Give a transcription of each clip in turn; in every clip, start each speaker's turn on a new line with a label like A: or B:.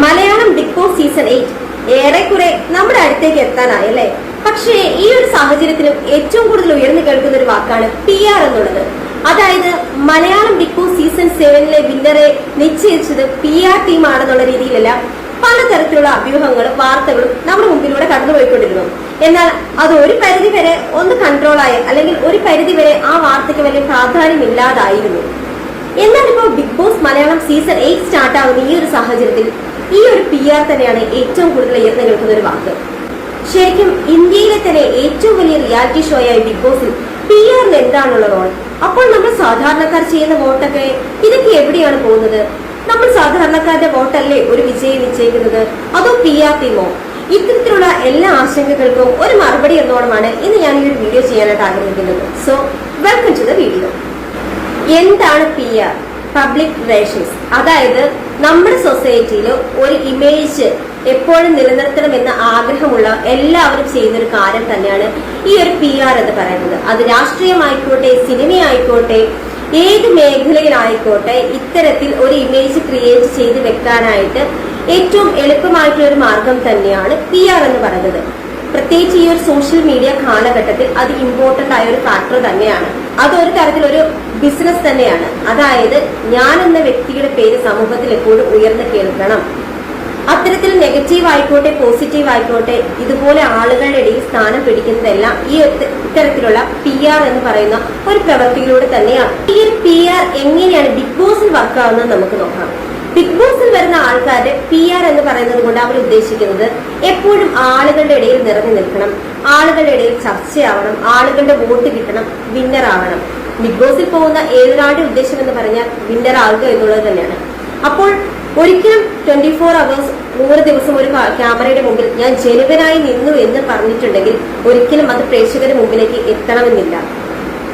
A: Malayalam Bigg Boss season 8 ഏറെക്കുറെ നമ്മുടെ അടുത്തേക്ക് എത്താനായല്ലേ. പക്ഷേ ഈ ഒരു സാഹചര്യത്തിലും ഏറ്റവും കൂടുതൽ ഉയർന്നു കേൾക്കുന്ന ഒരു വാക്കാണ് PR എന്നുള്ളത്. അതായത് മലയാളം ബിഗ് ബോസ് സീസൺ 7 വിന്നറെ നിശ്ചയിച്ചത് PR ടീം ആണെന്നുള്ള രീതിയിലല്ല പലതരത്തിലുള്ള അഭ്യൂഹങ്ങളും വാർത്തകളും നമ്മുടെ മുമ്പിലൂടെ കടന്നുപോയിക്കൊണ്ടിരുന്നു. എന്നാൽ അത് ഒരു പരിധി വരെ ഒന്ന് കൺട്രോളായ അല്ലെങ്കിൽ ഒരു പരിധി വരെ ആ വാർത്തയ്ക്ക് വലിയ പ്രാധാന്യമില്ലാതായിരുന്നു. എന്നാൽ ഇപ്പോൾ Bigg Boss Malayalam season 8 start ആവുന്ന ഈ ഒരു സാഹചര്യത്തിൽ ഈ ഒരു PR തന്നെയാണ് ഏറ്റവും കൂടുതൽ ഉയർന്നു കേൾക്കുന്ന ഒരു വാക്ക്. ശരിക്കും ഇന്ത്യയിലെ തന്നെ ഏറ്റവും വലിയ റിയാലിറ്റി ഷോ ആയ ബിഗ് ബോസിൽ PRന് എന്താണുള്ള റോൾ? അപ്പോൾ നമ്മൾ സാധാരണക്കാർ ചെയ്യുന്ന വോട്ടൊക്കെ ഇതൊക്കെ എവിടെയാണ് പോകുന്നത്? നമ്മൾ സാധാരണക്കാരുടെ വോട്ടല്ലേ ഒരു വിജയം നിശ്ചയിക്കുന്നത്, അതോ PR ടീമോ? ഇത്തരത്തിലുള്ള എല്ലാ ആശങ്കകൾക്കും ഒരു മറുപടി എന്നോണമാണ് ഇന്ന് ഞാൻ ഈ ഒരു വീഡിയോ ചെയ്യാനായിട്ട് ആഗ്രഹിക്കുന്നത്. So welcome to the video. എന്താണ് PR? Public relations. അതായത് നമ്മുടെ സൊസൈറ്റിയിൽ ഒരു ഇമേജ് എപ്പോഴും നിലനിർത്തണമെന്ന ആഗ്രഹമുള്ള എല്ലാവരും ചെയ്യുന്ന ഒരു കാര്യം തന്നെയാണ് ഈ ഒരു PR എന്ന് പറയുന്നത്. അത് രാഷ്ട്രീയമായിക്കോട്ടെ, സിനിമയായിക്കോട്ടെ, ഏത് മേഖലയിലായിക്കോട്ടെ, ഇത്തരത്തിൽ ഒരു ഇമേജ് ക്രിയേറ്റ് ചെയ്ത് വെക്കാനായിട്ട് ഏറ്റവും എളുപ്പമായിട്ടുള്ള ഒരു മാർഗം തന്നെയാണ് PR എന്ന് പറയുന്നത്. പ്രത്യേകിച്ച് ഈ ഒരു സോഷ്യൽ മീഡിയ കാലഘട്ടത്തിൽ അത് ഇമ്പോർട്ടന്റ് ആയ ഒരു ഫാക്ടർ തന്നെയാണ്. അതൊരു തരത്തിലൊരു ബിസിനസ് തന്നെയാണ്. അതായത് ഞാൻ എന്ന വ്യക്തിയുടെ പേര് സമൂഹത്തിൽ എപ്പോഴും ഉയർന്നു കേൾക്കണം. അത്തരത്തിൽ നെഗറ്റീവ് ആയിക്കോട്ടെ, പോസിറ്റീവ് ആയിക്കോട്ടെ, ഇതുപോലെ ആളുകളുടെ ഇടയിൽ സ്ഥാനം പിടിക്കുന്നതെല്ലാം ഈ ഇത്തരത്തിലുള്ള PR എന്ന് പറയുന്ന ഒരു പ്രവൃത്തിയിലൂടെ തന്നെയാണ്. ഈ ഒരു PR എങ്ങനെയാണ് ബിഗ് ബോസിൽ വർക്ക് ആവുന്നത് നമുക്ക് നോക്കാം. ബിഗ് ബോസിൽ വരുന്ന ആൾക്കാരുടെ PR എന്ന് പറയുന്നത് കൊണ്ട് അവർ ഉദ്ദേശിക്കുന്നത് എപ്പോഴും ആളുകളുടെ ഇടയിൽ നിറഞ്ഞു നിൽക്കണം, ആളുകളുടെ ഇടയിൽ ചർച്ചയാവണം, ആളുകളുടെ വോട്ട് കിട്ടണം, വിന്നർ ആവണം. ബിഗ് ബോസിൽ പോകുന്ന ഏതൊരാളുടെ ഉദ്ദേശം എന്ന് പറഞ്ഞാൽ വിന്നർ ആവുക എന്നുള്ളത് തന്നെയാണ്. അപ്പോൾ ഒരിക്കലും 24 hours 100 ദിവസം ഒരു ക്യാമറയുടെ മുമ്പിൽ ഞാൻ ജനുവനായി നിന്നു എന്ന് പറഞ്ഞിട്ടുണ്ടെങ്കിൽ ഒരിക്കലും അത് പ്രേക്ഷകരുടെ മുമ്പിലേക്ക് എത്തണമെന്നില്ല.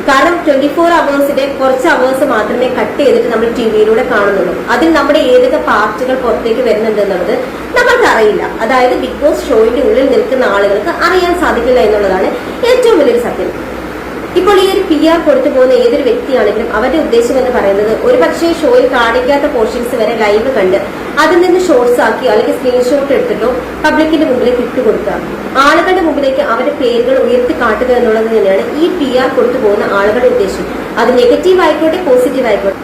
A: കാരണം 24 hours കുറച്ച് അവേഴ്സ് മാത്രമേ കട്ട് ചെയ്തിട്ട് നമ്മൾ ടിവിയിലൂടെ കാണുന്നുള്ളൂ. അതിൽ നമ്മുടെ ഏതൊക്കെ പാർട്ടുകൾ പുറത്തേക്ക് വരുന്നുണ്ട് എന്നുള്ളത് നമ്മൾക്ക് അറിയില്ല. അതായത് ബിഗ് ബോസ് ഷോയുടെ ഉള്ളിൽ നിൽക്കുന്ന ആളുകൾക്ക് അറിയാൻ സാധിക്കില്ല എന്നുള്ളതാണ് ഏറ്റവും വലിയൊരു സത്യം. ഇപ്പോൾ ഈ ഒരു PR കൊടുത്തു പോകുന്ന ഏതൊരു വ്യക്തിയാണെങ്കിലും അവരുടെ ഉദ്ദേശം എന്ന് പറയുന്നത് ഒരു പക്ഷേ ഷോയിൽ കാണിക്കാത്ത പോർഷൻസ് വരെ ലൈവ് കണ്ട് അതിൽ നിന്ന് ഷോർട്സ് ആക്കി അല്ലെങ്കിൽ സ്ക്രീൻഷോട്ട് എടുത്തിട്ടോ പബ്ലിക്കിന്റെ മുമ്പിലേക്ക് ഇട്ടുകൊടുക്കുക, ആളുകളുടെ മുമ്പിലേക്ക് അവരുടെ പേരുകൾ ഉയർത്തി കാട്ടുക എന്നുള്ളത് തന്നെയാണ് ഈ PR കൊടുത്തു പോകുന്ന ആളുകളുടെ ഉദ്ദേശം. അത് നെഗറ്റീവ് ആയിക്കോട്ടെ, പോസിറ്റീവ് ആയിക്കോട്ടെ,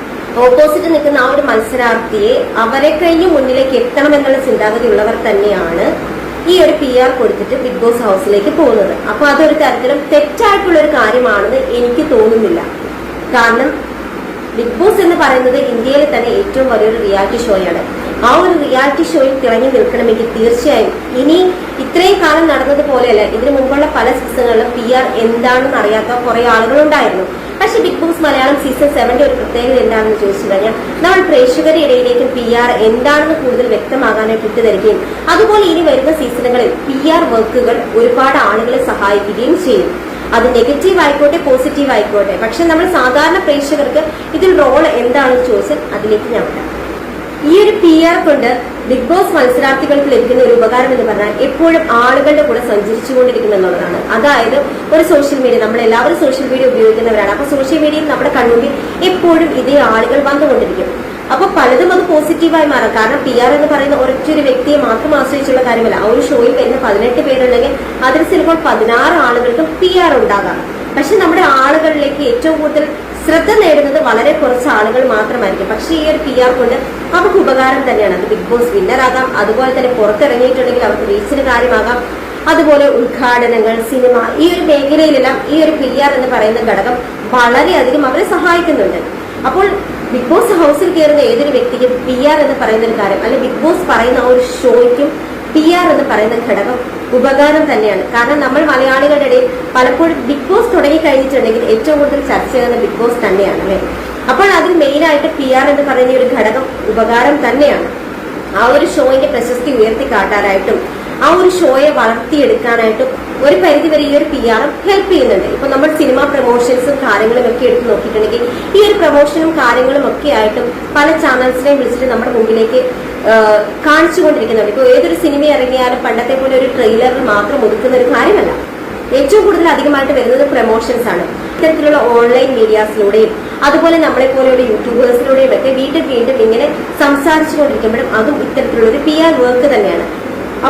A: ഓപ്പോസിറ്റ് നിൽക്കുന്ന ആ ഒരു മത്സരാർത്ഥിയെ അവരെ കഴിഞ്ഞ് മുന്നിലേക്ക് എത്തണം എന്നുള്ള ചിന്താഗതി ഉള്ളവർ തന്നെയാണ് ഈ ഒരു PR കൊടുത്തിട്ട് ബിഗ് ബോസ് ഹൗസിലേക്ക് പോകുന്നത്. അപ്പൊ അതൊരു തരത്തിലും തെറ്റായിട്ടുള്ള ഒരു കാര്യമാണെന്ന് എനിക്ക് തോന്നുന്നില്ല. കാരണം ബിഗ് ബോസ് എന്ന് പറയുന്നത് ഇന്ത്യയിലെ തന്നെ ഏറ്റവും വലിയൊരു റിയാലിറ്റി ഷോയാണ്. ആ ഒരു റിയാലിറ്റി ഷോയിൽ തിളങ്ങി നിൽക്കണമെങ്കിൽ തീർച്ചയായും ഇനി ഇത്രയും കാലം നടന്നതുപോലെയല്ല, ഇതിനു മുമ്പുള്ള പല സീസണുകളിലും PR എന്താണെന്ന് അറിയാത്ത കുറെ ആളുകളുണ്ടായിരുന്നു. പക്ഷെ ബിഗ് ബോസ് മലയാളം സീസൺ 7 ഒരു പ്രത്യേകത എന്താണെന്ന് ചോദിച്ചു കഴിഞ്ഞാൽ നമ്മൾ പ്രേക്ഷകരുടെ ഇടയിലേക്കും PR എന്താണെന്ന് കൂടുതൽ വ്യക്തമാകാനായിട്ട് ഇട്ടുതരികയും അതുപോലെ ഇനി വരുന്ന സീസണുകളിൽ PR വർക്കുകൾ ഒരുപാട് ആളുകളെ സഹായിക്കുകയും ചെയ്യും. അത് നെഗറ്റീവ് ആയിക്കോട്ടെ, പോസിറ്റീവ് ആയിക്കോട്ടെ. പക്ഷെ നമ്മൾ സാധാരണ പ്രേക്ഷകർക്ക് ഇതിൽ റോൾ എന്താണെന്ന് ചോദിച്ചാൽ അതിലേക്ക് ഞാൻ വരാം. ഈ ഒരു PR കൊണ്ട് ബിഗ് ബോസ് മത്സരാർത്ഥികൾക്ക് ലഭിക്കുന്ന ഒരു ഉപകാരം എന്ന് പറഞ്ഞാൽ എപ്പോഴും ആളുകളുടെ കൂടെ സഞ്ചരിച്ചുകൊണ്ടിരിക്കും എന്നുള്ളതാണ്. അതായത് ഒരു സോഷ്യൽ മീഡിയ, നമ്മളെല്ലാവരും സോഷ്യൽ മീഡിയ ഉപയോഗിക്കുന്നവരാണ്. അപ്പൊ സോഷ്യൽ മീഡിയയിൽ നമ്മുടെ കൺമുമ്പിൽ എപ്പോഴും ഇതേ ആളുകൾ വന്നുകൊണ്ടിരിക്കും. അപ്പൊ പലതും അത് പോസിറ്റീവായി മാറാം. കാരണം PR എന്ന് പറയുന്ന ഒരൊറ്റൊരു വ്യക്തിയെ മാത്രം ആശ്രയിച്ചുള്ള കാര്യമല്ല. ആ ഒരു ഷോയിൽ വരുന്ന 18 പേരുണ്ടെങ്കിൽ അതിൽ ചിലപ്പോൾ 16 ആളുകൾക്കും PR ഉണ്ടാകാം. പക്ഷെ നമ്മുടെ ആളുകളിലേക്ക് ഏറ്റവും കൂടുതൽ ശ്രദ്ധ നേടുന്നത് വളരെ കുറച്ച് ആളുകൾ മാത്രമായിരിക്കും. പക്ഷെ ഈ ഒരു PR കൊണ്ട് അവർക്ക് ഉപകാരം തന്നെയാണ്. അത് ബിഗ് ബോസ് വിന്നറാകാം, അതുപോലെ തന്നെ പുറത്തിറങ്ങിയിട്ടുണ്ടെങ്കിൽ അവർക്ക് റീച്ചിന് കാര്യമാകാം, അതുപോലെ ഉദ്ഘാടനങ്ങൾ, സിനിമ, ഈ ഒരു മേഖലയിലെല്ലാം ഈ ഒരു PR എന്ന് പറയുന്ന ഘടകം വളരെയധികം അവരെ സഹായിക്കുന്നുണ്ട്. അപ്പോൾ ബിഗ് ബോസ് ഹൗസിൽ കയറുന്ന ഏതൊരു വ്യക്തിക്കും PR എന്ന് പറയുന്ന ഒരു കാര്യം, അല്ലെങ്കിൽ ബിഗ് ബോസ് പറയുന്ന ആ ഒരു ഷോയ്ക്കും PR എന്ന് പറയുന്ന ഘടകം ഉപകാരം തന്നെയാണ്. കാരണം നമ്മൾ മലയാളികളുടെ ഇടയിൽ പലപ്പോഴും ബിഗ് ബോസ് തുടങ്ങി കഴിഞ്ഞിട്ടുണ്ടെങ്കിൽ ഏറ്റവും കൂടുതൽ ചർച്ച ചെയ്യുന്ന ബിഗ് ബോസ് തന്നെയാണ് അല്ലെ. അപ്പോൾ അതിൽ മെയിനായിട്ട് PR എന്ന് പറയുന്ന ഒരു ഘടകം ഉപകാരം തന്നെയാണ്. ആ ഒരു ഷോയിന്റെ പ്രശസ്തി ഉയർത്തി കാട്ടാനായിട്ടും ആ ഒരു ഷോയെ വളർത്തിയെടുക്കാനായിട്ടും ഒരു പരിധിവരെ ഈ ഒരു PR ഹെൽപ്പ് ചെയ്യുന്നുണ്ട്. ഇപ്പൊ നമ്മൾ സിനിമ പ്രൊമോഷൻസും കാര്യങ്ങളും ഒക്കെ എടുത്ത് നോക്കിയിട്ടുണ്ടെങ്കിൽ ഈ ഒരു പ്രൊമോഷനും കാര്യങ്ങളും ഒക്കെ ആയിട്ടും പല ചാനൽസിനെയും വിളിച്ചിട്ട് നമ്മുടെ മുമ്പിലേക്ക് കാണിച്ചുകൊണ്ടിരിക്കുന്നുണ്ട്. ഇപ്പൊ ഏതൊരു സിനിമ ഇറങ്ങിയാലും പണ്ടത്തെ പോലെ ഒരു ട്രെയിലറിൽ മാത്രം ഒതുക്കുന്ന ഒരു കാര്യമല്ല. ഏറ്റവും കൂടുതൽ അധികമായിട്ട് വരുന്നത് പ്രൊമോഷൻസ് ആണ്. ഇത്തരത്തിലുള്ള ഓൺലൈൻ മീഡിയാസിലൂടെയും അതുപോലെ നമ്മളെ പോലെയുള്ള യൂട്യൂബേഴ്സിലൂടെയും ഒക്കെ വീണ്ടും വീണ്ടും ഇങ്ങനെ സംസാരിച്ചുകൊണ്ടിരിക്കുമ്പോഴും അതും ഇത്തരത്തിലുള്ള ഒരു PR വർക്ക് തന്നെയാണ്.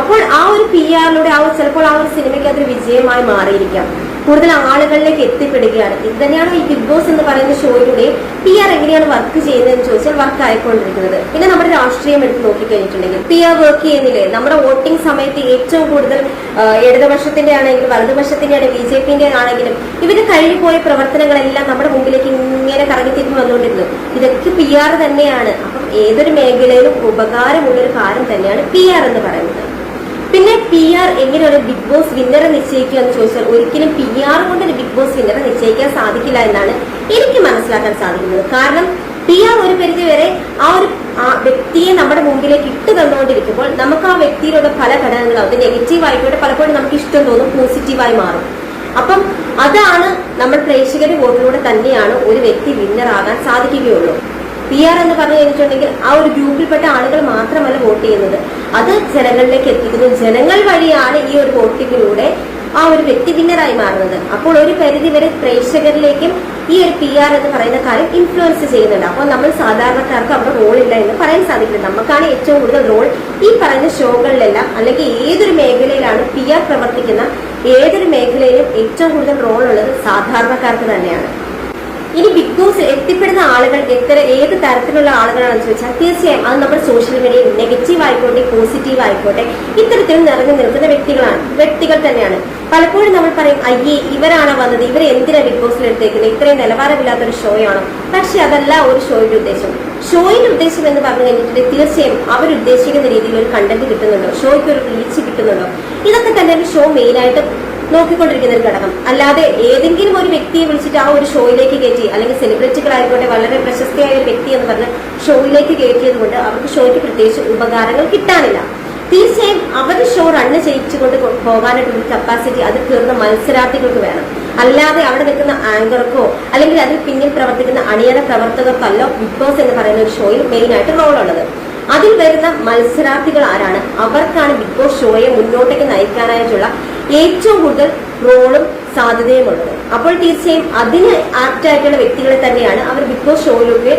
A: അപ്പോൾ ആ ഒരു PR-ലൂടെ ചിലപ്പോൾ ആ ഒരു സിനിമയ്ക്ക് അതൊരു വിജയമായി മാറിയിരിക്കാം, കൂടുതൽ ആളുകളിലേക്ക് എത്തിപ്പെടുകയാണ്. ഇത് തന്നെയാണ് ഈ ബിഗ് ബോസ് എന്ന് പറയുന്ന ഷോയിലൂടെ PR എങ്ങനെയാണ് വർക്ക് ചെയ്യുന്നതെന്ന് ചോദിച്ചാൽ വർക്ക് ആയിക്കൊണ്ടിരിക്കുന്നത്. പിന്നെ നമ്മുടെ രാഷ്ട്രീയം എടുത്ത് നോക്കിക്കഴിഞ്ഞിട്ടുണ്ടെങ്കിൽ PR വർക്ക് ചെയ്യുന്നില്ലേ? നമ്മുടെ വോട്ടിംഗ് സമയത്ത് ഏറ്റവും കൂടുതൽ ഇടതുപക്ഷത്തിന്റെ ആണെങ്കിലും വലതുപക്ഷത്തിന്റെ ആണെങ്കിലും BJP-ന്റെ ആണെങ്കിലും ഇവര് കഴിഞ്ഞു പോയ പ്രവർത്തനങ്ങളെല്ലാം നമ്മുടെ മുമ്പിലേക്ക് ഇങ്ങനെ കറങ്ങിത്തിരിഞ്ഞ് വന്നുകൊണ്ടിരുന്നു. ഇതൊക്കെ PR തന്നെയാണ്. അപ്പം ഏതൊരു മേഖലയിലും ഉപകാരമുള്ളൊരു കാര്യം തന്നെയാണ് PR എന്ന് പറയുന്നത്. പിന്നെ PR എങ്ങനെയാണ് ബിഗ് ബോസ് വിന്നറെ നിശ്ചയിക്കുക എന്ന് ചോദിച്ചാൽ ഒരിക്കലും PR കൊണ്ട് ഒരു ബിഗ് ബോസ് വിന്നറെ നിശ്ചയിക്കാൻ സാധിക്കില്ല എന്നാണ് എനിക്ക് മനസ്സിലാക്കാൻ സാധിക്കുന്നത്. കാരണം PR ഒരു പരിധി വരെ ആ വ്യക്തിയെ നമ്മുടെ മുമ്പിലേക്ക് ഇട്ട് തന്നുകൊണ്ടിരിക്കുമ്പോൾ നമുക്ക് ആ വ്യക്തിയിലുള്ള പല ഘടകങ്ങളും അത് നെഗറ്റീവ് ആയിക്കോട്ടെ പലപ്പോഴും നമുക്ക് ഇഷ്ടം തോന്നും, പോസിറ്റീവായി മാറും. അപ്പം അതാണ് നമ്മൾ പ്രേക്ഷകരുടെ വോട്ടിലൂടെ തന്നെയാണ് ഒരു വ്യക്തി വിന്നർ ആകാൻ സാധിക്കുകയുള്ളൂ. PR എന്ന് പറഞ്ഞു കഴിഞ്ഞിട്ടുണ്ടെങ്കിൽ ആ ഒരു ഗ്രൂപ്പിൽപ്പെട്ട ആളുകൾ മാത്രമല്ല വോട്ട് ചെയ്യുന്നത്, അത് ജനങ്ങളിലേക്ക് എത്തിക്കുന്നു. ജനങ്ങൾ വഴിയാണ് ഈ ഒരു വോട്ടിങ്ങിലൂടെ ആ ഒരു വ്യക്തി വിന്നറായി മാറുന്നത്. അപ്പോൾ ഒരു പരിധി വരെ പ്രേക്ഷകരിലേക്കും ഈ ഒരു PR എന്ന് പറയുന്ന കാര്യം ഇൻഫ്ലുവൻസ് ചെയ്യുന്നുണ്ട്. അപ്പോൾ നമ്മൾ സാധാരണക്കാർക്ക് അവിടെ റോൾ ഇല്ല എന്ന് പറയാൻ സാധിക്കില്ല. നമുക്കാണ് ഏറ്റവും കൂടുതൽ റോൾ ഈ പറയുന്ന ഷോകളിലെല്ലാം, അല്ലെങ്കിൽ ഏതൊരു മേഖലയിലാണ് PR പ്രവർത്തിക്കുന്ന ഏതൊരു മേഖലയിലും ഏറ്റവും കൂടുതൽ റോൾ ഉള്ളത് സാധാരണക്കാർക്ക് തന്നെയാണ്. ഇനി ബിഗ് ബോസ് എത്തിപ്പെടുന്ന ആളുകൾ ഏത് തരത്തിലുള്ള ആളുകളാണെന്ന് ചോദിച്ചാൽ തീർച്ചയായും അത് നമ്മുടെ സോഷ്യൽ മീഡിയയിൽ നെഗറ്റീവ് ആയിക്കോട്ടെ പോസിറ്റീവ് ആയിക്കോട്ടെ ഇത്തരത്തിൽ നിറഞ്ഞു നിൽക്കുന്ന വ്യക്തികൾ തന്നെയാണ്. പലപ്പോഴും നമ്മൾ പറയും അയ്യേ ഇവരാണ് വന്നത്, ഇവരെ എന്തിനാ ബിഗ് ബോസിൽ എടുത്തേക്കുന്നത്, ഇത്രയും നിലവാരമില്ലാത്തൊരു ഷോ ആണോ? പക്ഷെ അതല്ല ഒരു ഷോയുടെ ഉദ്ദേശം. ഷോയുടെ ഉദ്ദേശം എന്ന് പറഞ്ഞു കഴിഞ്ഞിട്ടുണ്ടെങ്കിൽ തീർച്ചയായും അവരുദ്ദേശിക്കുന്ന രീതിയിൽ ഒരു കണ്ടന്റ് കിട്ടുന്നുണ്ടോ, ഷോയ്ക്ക് ഒരു റീച്ച് കിട്ടുന്നുണ്ടോ, ഇതൊക്കെ തന്നെ ഒരു ഷോ മെയിനായിട്ട് നോക്കിക്കൊണ്ടിരിക്കുന്ന ഒരു ഘടകം. അല്ലാതെ ഏതെങ്കിലും ഒരു വ്യക്തിയെ വിളിച്ചിട്ട് ആ ഒരു ഷോയിലേക്ക് കയറ്റി, അല്ലെങ്കിൽ സെലിബ്രിറ്റികളായിക്കോട്ടെ വളരെ പ്രശസ്തിയായ ഒരു വ്യക്തി എന്ന് പറഞ്ഞ് ഷോയിലേക്ക് കയറ്റിയത് കൊണ്ട് അവർക്ക് ഷോയ്ക്ക് പ്രത്യേകിച്ച് ഉപകാരങ്ങൾ കിട്ടാനില്ല. തീർച്ചയായും അവരുടെ ഷോ റണ്ണ് ചെയ്യിച്ചുകൊണ്ട് പോകാനായിട്ടുള്ള കപ്പാസിറ്റി അത് തീർന്ന മത്സരാർത്ഥികൾക്ക് വേണം. അല്ലാതെ അവിടെ നിൽക്കുന്ന ആങ്കർക്കോ അല്ലെങ്കിൽ അതിൽ പിന്നിൽ പ്രവർത്തിക്കുന്ന അണിയറ പ്രവർത്തകർക്കല്ലോ ബിഗ് ബോസ് എന്ന് പറയുന്ന ഒരു ഷോയിൽ മെയിനായിട്ട് റോൾ ഉള്ളത്. അതിൽ വരുന്ന മത്സരാർത്ഥികൾ ആരാണ്? അവർക്കാണ് ബിഗ് ബോസ് ഷോയെ മുന്നോട്ടേക്ക് നയിക്കാനായിട്ടുള്ള ഏറ്റവും കൂടുതൽ റോളും സാധ്യതയും ഉള്ളത്. അപ്പോൾ തീർച്ചയായും അതിന് ആപ്റ്റായിട്ടുള്ള വ്യക്തികളെ തന്നെയാണ് അവർ ബിഗ് ബോസ് ഷോയിലൂടെ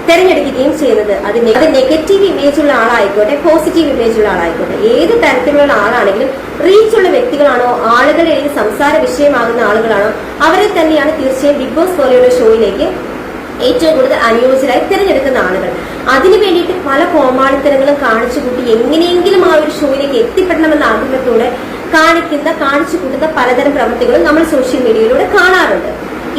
A: തെരഞ്ഞെടുക്കുകയും ചെയ്യുന്നത്. അത് നെഗറ്റീവ് ഇമേജ് ഉള്ള ആളായിക്കോട്ടെ പോസിറ്റീവ് ഇമേജ് ഉള്ള ആളായിക്കോട്ടെ ഏത് തരത്തിലുള്ള ആളാണെങ്കിലും റീച്ചുള്ള വ്യക്തികളാണോ, ആളുകളുടെ സംസാര വിഷയമാകുന്ന ആളുകളാണോ, അവരെ തന്നെയാണ് തീർച്ചയായും ബിഗ് ബോസ് പോലെയുള്ള ഷോയിലേക്ക് ഏറ്റവും കൂടുതൽ അനുയോജ്യരായി തിരഞ്ഞെടുക്കുന്ന ആളുകൾ. അതിനു വേണ്ടിയിട്ട് പല കോമാളിത്തരങ്ങളും കാണിച്ചു കൂട്ടി എങ്ങനെയെങ്കിലും ആ ഒരു ഷോയിലേക്ക് എത്തിപ്പെടണമെന്ന ആഗ്രഹത്തോടെ കാണിച്ചു കൂട്ടുന്ന പലതരം പ്രവൃത്തികളും നമ്മൾ സോഷ്യൽ മീഡിയയിലൂടെ കാണാറുണ്ട്.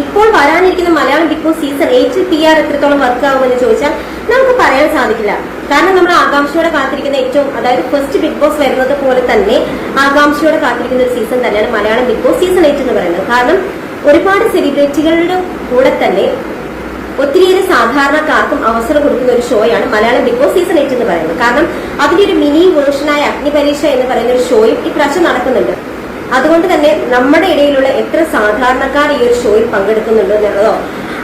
A: ഇപ്പോൾ വരാനിരിക്കുന്ന Malayalam Bigg Boss season 8 PR എത്രത്തോളം വർക്ക് ആകുമെന്ന് ചോദിച്ചാൽ നമുക്ക് പറയാൻ സാധിക്കില്ല. കാരണം നമ്മൾ ആകാംക്ഷയോടെ കാത്തിരിക്കുന്ന അതായത് ഫസ്റ്റ് ബിഗ് ബോസ് വരുന്നത് പോലെ തന്നെ ആകാംക്ഷയോടെ കാത്തിരിക്കുന്ന ഒരു സീസൺ തന്നെയാണ് മലയാളം ബിഗ് ബോസ് സീസൺ 8 എന്ന് പറയുന്നത്. കാരണം ഒരുപാട് സെലിബ്രിറ്റികളുടെ കൂടെ തന്നെ ഒത്തിരിയേറെ സാധാരണക്കാർക്കും അവസരം കൊടുക്കുന്ന ഒരു ഷോയാണ് മലയാളം ബിഗ് ബോസ് സീസൺ 8 എന്ന് പറയുന്നത്. കാരണം അതിന്റെ ഒരു മിനി വേർഷനായ അഗ്നിപരീക്ഷ എന്ന് പറയുന്ന ഒരു ഷോയും ഇപ്രാവശ്യം നടക്കുന്നുണ്ട്. അതുകൊണ്ട് തന്നെ നമ്മുടെ ഇടയിലുള്ള എത്ര സാധാരണക്കാർ ഈ ഒരു ഷോയിൽ പങ്കെടുക്കുന്നുണ്ടോ എന്നുള്ളതോ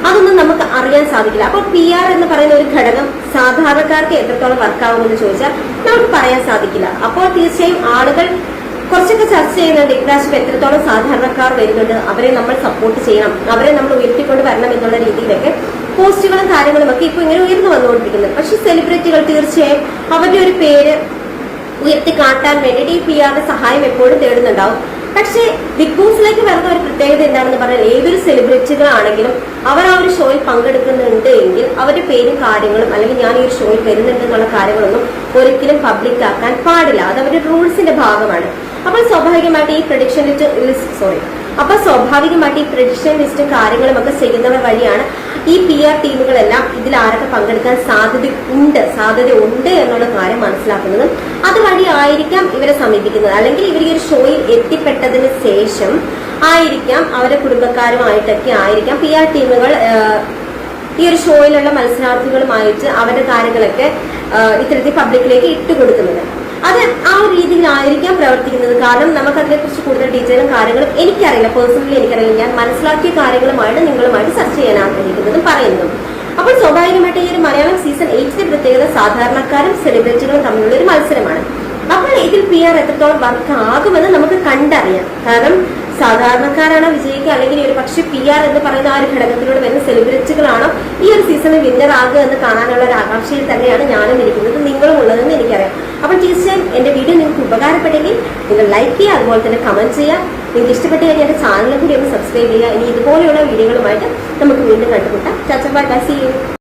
A: അതൊന്നും നമുക്ക് അറിയാൻ സാധിക്കില്ല. അപ്പോൾ PR എന്ന് പറയുന്ന ഒരു ഘടകം സാധാരണക്കാർക്ക് എത്രത്തോളം വർക്കാവുമെന്ന് ചോദിച്ചാൽ നമുക്ക് പറയാൻ സാധിക്കില്ല. അപ്പോൾ തീർച്ചയായും ആളുകൾ കുറച്ചൊക്കെ ചർച്ച ചെയ്യുന്നുണ്ട് ഇപ്രാവശ്യം എത്രത്തോളം സാധാരണക്കാർ വരുന്നുണ്ട്, അവരെ നമ്മൾ സപ്പോർട്ട് ചെയ്യണം, അവരെ നമ്മൾ ഉയർത്തിക്കൊണ്ട് വരണം എന്നുള്ള രീതിയിലൊക്കെ പോസ്റ്റുകളും കാര്യങ്ങളും ഒക്കെ ഇപ്പൊ ഇങ്ങനെ ഉയർന്നു വന്നുകൊണ്ടിരിക്കുന്നത്. പക്ഷെ സെലിബ്രിറ്റികൾ തീർച്ചയായും അവരുടെ ഒരു പേര് ഉയർത്തി കാട്ടാൻ വേണ്ടിയിട്ട് ഈ PR സഹായം എപ്പോഴും തേടുന്നുണ്ടാവും. പക്ഷേ ബിഗ് ബോസിലേക്ക് വരുന്ന ഒരു പ്രത്യേകത എന്താണെന്ന് പറഞ്ഞാൽ ഏതൊരു സെലിബ്രിറ്റികളാണെങ്കിലും അവർ ആ ഒരു ഷോയിൽ പങ്കെടുക്കുന്നുണ്ട് എങ്കിൽ അവരുടെ പേരും കാര്യങ്ങളും അല്ലെങ്കിൽ ഞാൻ ഈ ഒരു ഷോയിൽ വരുന്നുണ്ട് എന്നുള്ള കാര്യങ്ങളൊന്നും ഒരിക്കലും പബ്ലിക് ആക്കാൻ പാടില്ല. അത് അവരുടെ റൂൾസിന്റെ ഭാഗമാണ്. അപ്പോൾ സ്വാഭാവികമായിട്ട് ഈ പ്രഡിക്ഷൻ ലിസ്റ്റും കാര്യങ്ങളും ഒക്കെ ചെയ്യുന്നവർ വഴിയാണ് ഈ PR ടീമുകളെല്ലാം ഇതിൽ ആരൊക്കെ പങ്കെടുക്കാൻ സാധ്യതയുണ്ട് എന്നുള്ള കാര്യം മനസ്സിലാക്കുന്നതും അതുവഴി ആയിരിക്കാം ഇവരെ സമീപിക്കുന്നത്. അല്ലെങ്കിൽ ഇവർ ഈ ഒരു ഷോയിൽ എത്തിപ്പെട്ടതിന് ശേഷം ആയിരിക്കാം അവരുടെ കുടുംബക്കാരുമായിട്ടൊക്കെ ആയിരിക്കാം PR ടീമുകൾ ഈ ഒരു ഷോയിലുള്ള മത്സരാർത്ഥികളുമായിട്ട് അവരുടെ കാര്യങ്ങളൊക്കെ ഇത്തരത്തിൽ പബ്ലിക്കിലേക്ക് ഇട്ടുകൊടുക്കുന്നത്. അത് ആ ഒരു രീതിയിലായിരിക്കാം പ്രവർത്തിക്കുന്നത്. കാരണം നമുക്ക് അതിനെക്കുറിച്ച് കൂടുതൽ ഡീറ്റെയിലും കാര്യങ്ങളും എനിക്കറിയില്ല, പേഴ്സണലി എനിക്കറിയില്ല. ഞാൻ മനസ്സിലാക്കിയ കാര്യങ്ങളുമായിട്ട് നിങ്ങളുമായിട്ട് ചർച്ച ചെയ്യാൻ ആഗ്രഹിക്കുന്നതും പറയുന്നതും. അപ്പോൾ സ്വാഭാവികമായിട്ട് ഈ ഒരു മലയാളം സീസൺ 8 പ്രത്യേകത സാധാരണക്കാരും സെലിബ്രിറ്റികളും തമ്മിലുള്ള ഒരു മത്സരമാണ്. അപ്പോൾ ഇതിൽ PR എത്രത്തോളം വർക്ക് ആകുമെന്ന് നമുക്ക് കണ്ടറിയാം. കാരണം സാധാരണക്കാരാണോ വിജയിക്കുക, അല്ലെങ്കിൽ ഒരു പക്ഷെ PR എന്ന് പറയുന്ന ആ ഒരു ഘടകത്തിലൂടെ വരുന്ന സെലിബ്രിറ്റികളാണോ ഈ ഒരു സീസണിൽ വിന്നർ ആകുക എന്ന് കാണാനുള്ള ഒരു ആകാംക്ഷയിൽ തന്നെയാണ് ഞാനും ഇരിക്കുന്നത്, നിങ്ങളും ഉള്ളതെന്ന് എനിക്കറിയാം. അപ്പോൾ തീർച്ചയായും എന്റെ വീഡിയോ നിങ്ങൾക്ക് ഉപകാരപ്പെട്ടെങ്കിൽ നിങ്ങൾ ലൈക്ക് ചെയ്യുക, അതുപോലെ തന്നെ കമന്റ് ചെയ്യുക. നിങ്ങൾക്ക് ഇഷ്ടപ്പെട്ട് കഴിഞ്ഞാൽ എന്റെ ചാനലും കൂടി ഒന്ന് സബ്സ്ക്രൈബ് ചെയ്യുക. ഇനി ഇതുപോലെയുള്ള വീഡിയോകളുമായിട്ട് നമുക്ക് വീണ്ടും കണ്ടുമുട്ടാം. Bye bye, see U.